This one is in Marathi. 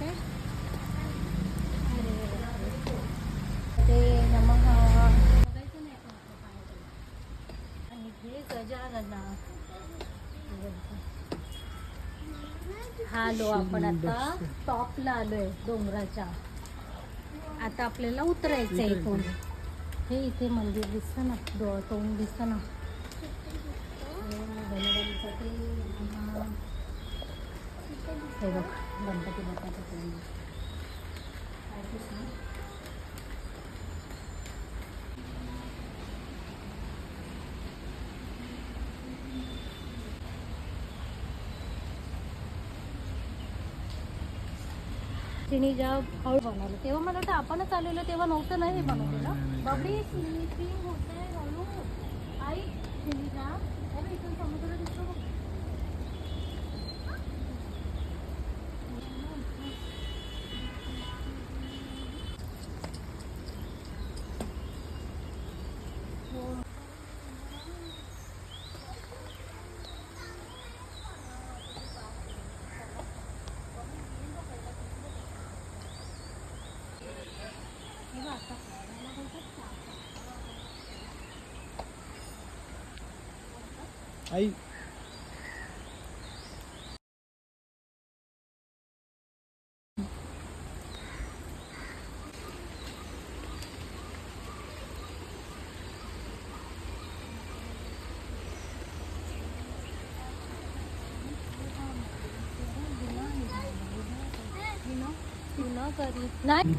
काय ते नमः बघायचं नाही आणि हे गजानना आलो आपण आता टॉपला आलोय डोंगराच्या. आता आपल्याला उतरायचं आहे इथून. हे इथे मंदिर दिसतं ना, तोंड दिसतं ना, हे बघ गणपती बाप्पाचं तोंड. तिने ज्या हळू बनवलं तेव्हा मला वाटतं आपणच आलेलो तेव्हा नव्हतं ना हे बनवलेलं. बाबडी स्लीपिंग होतंय हळू. आई तिने जा अरे इथून समुद्र दिसतो बघ. आई नाही